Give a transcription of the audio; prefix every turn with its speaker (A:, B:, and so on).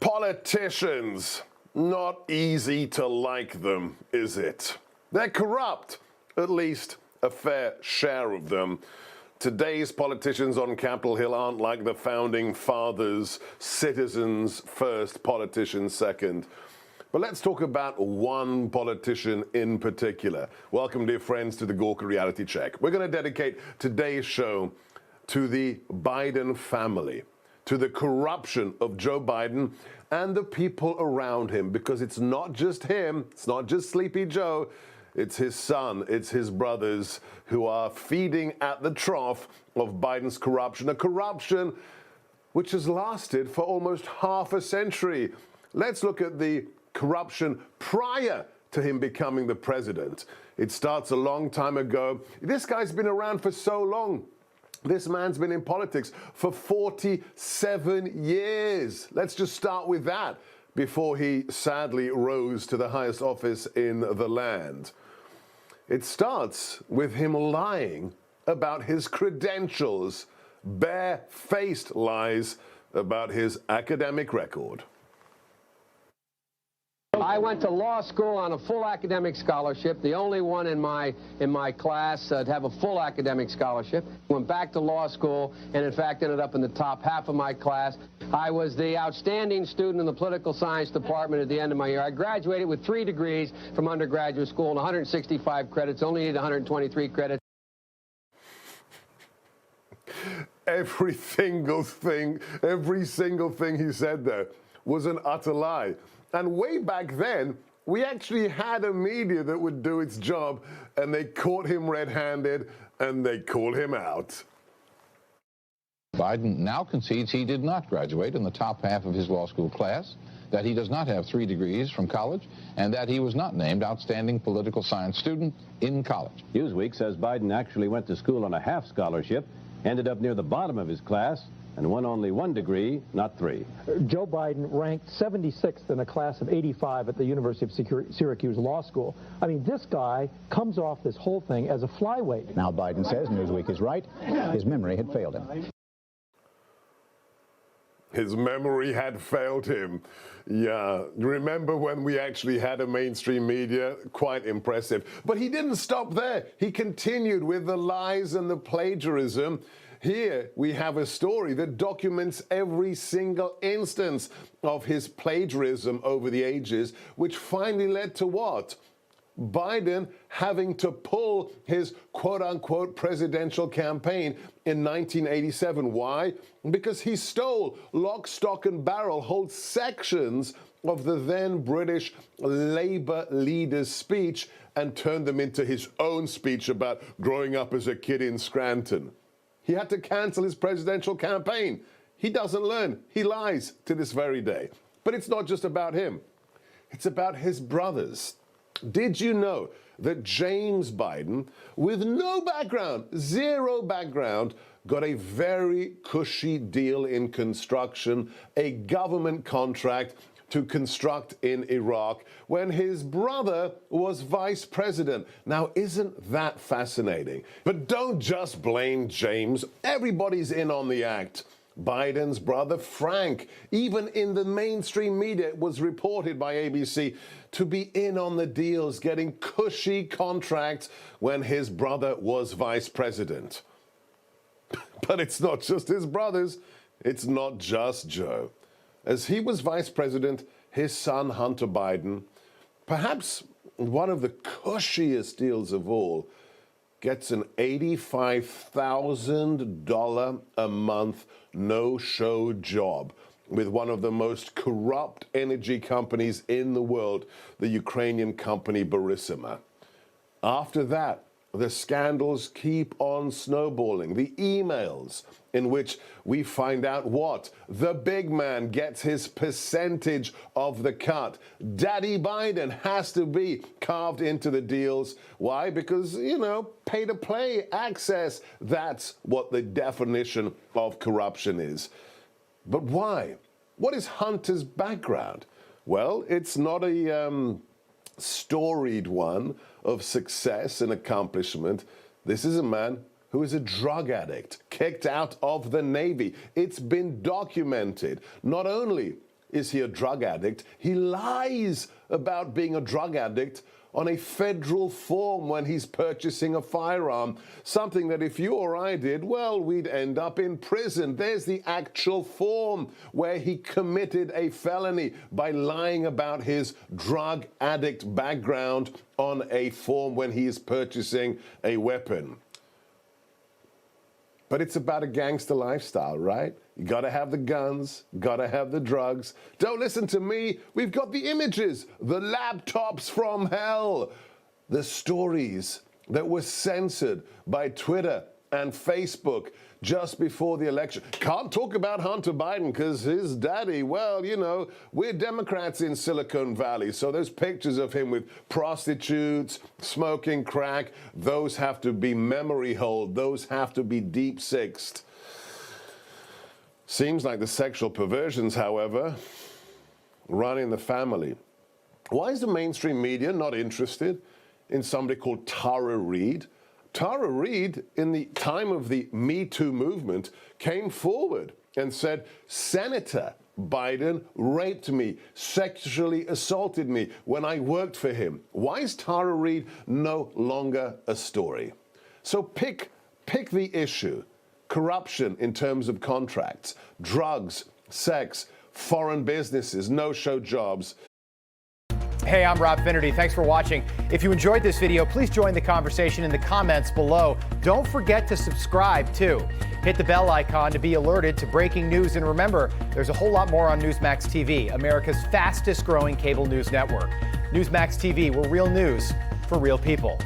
A: Politicians. Not easy to like them, is it? They're corrupt, at least a fair share of them. Today's politicians on Capitol Hill aren't like the founding fathers, citizens first, politicians second. But let's talk about one politician in particular. Welcome, dear friends, to the Gorka Reality Check. We're going to dedicate today's show to the Biden family, to the corruption of Joe Biden and the people around him, because it's not just him, it's not just Sleepy Joe, it's his son, it's his brothers who are feeding at the trough of Biden's corruption, a corruption which has lasted for almost half a century. Let's look at the corruption prior to him becoming the president. It starts a long time ago. This guy's been around for so long. This man's been in politics for 47 years. Let's just start with that before he sadly rose to the highest office in the land. It starts with him lying about his credentials, bare-faced lies about his academic record.
B: I went to law school on a full academic scholarship, the only one in my class to have a full academic scholarship. Went back to law school and, in fact, ended up in the top half of my class. I was the outstanding student in the political science department at the end of my year. I graduated with 3 degrees from undergraduate school and 165 credits, only needed 123 credits.
A: Every single thing he said there was an utter lie. And way back then, we actually had a media that would do its job, and they caught him red-handed, and they called him out.
C: Biden now concedes he did not graduate in the top half of his law school class, that he does not have 3 degrees from college, and that he was not named outstanding political science student in college.
D: Newsweek says Biden actually went to school on a half scholarship, ended up near the bottom of his class, and won only 1 degree, not 3.
E: Joe Biden ranked 76th in a class of 85 at the University of Syracuse Law School. I mean, this guy comes off this whole thing as a flyweight.
F: Now Biden says Newsweek is right. His memory had failed him.
A: His memory had failed him. Yeah, remember when we actually had a mainstream media? Quite impressive. But he didn't stop there. He continued with the lies and the plagiarism. Here we have a story that documents every single instance of his plagiarism over the ages, which finally led to what? Biden having to pull his quote-unquote presidential campaign in 1987. Why? Because he stole lock, stock, and barrel whole sections of the then British Labour leader's speech and turned them into his own speech about growing up as a kid in Scranton. He had to cancel his presidential campaign. He doesn't learn. He lies to this very day. But it's not just about him. It's about his brothers. Did you know that James Biden, with no background, 0 background, got a very cushy deal in construction, a government contract to construct in Iraq when his brother was vice president? Now, isn't that fascinating? But don't just blame James. Everybody's in on the act. Biden's brother Frank, even in the mainstream media, it was reported by ABC to be in on the deals, getting cushy contracts when his brother was vice president. But it's not just his brothers. It's not just Joe. As he was vice president, his son Hunter Biden, perhaps one of the cushiest deals of all, gets an $85,000 a month no-show job with one of the most corrupt energy companies in the world, the Ukrainian company Burisma. After that, the scandals keep on snowballing. The emails in which we find out what? The big man gets his percentage of the cut. Daddy Biden has to be carved into the deals. Why? Because, you know, pay to play, access. That's what the definition of corruption is. But why? What is Hunter's background? Well, it's not a storied one of success and accomplishment. This is a man who is a drug addict, kicked out of the Navy. It's been documented. Not only is he a drug addict? He lies about being a drug addict on a federal form when he's purchasing a firearm. Something that if you or I did, well, we'd end up in prison. There's the actual form where he committed a felony by lying about his drug addict background on a form when he is purchasing a weapon. But it's about a gangster lifestyle, right? You gotta have the guns, gotta have the drugs. Don't listen to me. We've got the images, the laptops from hell, the stories that were censored by Twitter and Facebook just before the election. Can't talk about Hunter Biden because his daddy, well, you know, we're Democrats in Silicon Valley, so those pictures of him with prostitutes, smoking crack, those have to be memory hold. Those have to be deep sixed. Seems like the sexual perversions, however, run in the family. Why is the mainstream media not interested in somebody called Tara Reid? Tara Reid, in the time of the Me Too movement, came forward and said, Senator Biden raped me, sexually assaulted me when I worked for him. Why is Tara Reid no longer a story? So pick the issue. Corruption in terms of contracts, drugs, sex, foreign businesses, no-show jobs.
G: Hey, I'm Rob Finnerty. Thanks for watching. If you enjoyed this video, please join the conversation in the comments below. Don't forget to subscribe, too. Hit the bell icon to be alerted to breaking news. And remember, there's a whole lot more on Newsmax TV, America's fastest growing cable news network. Newsmax TV, we're real news for real people.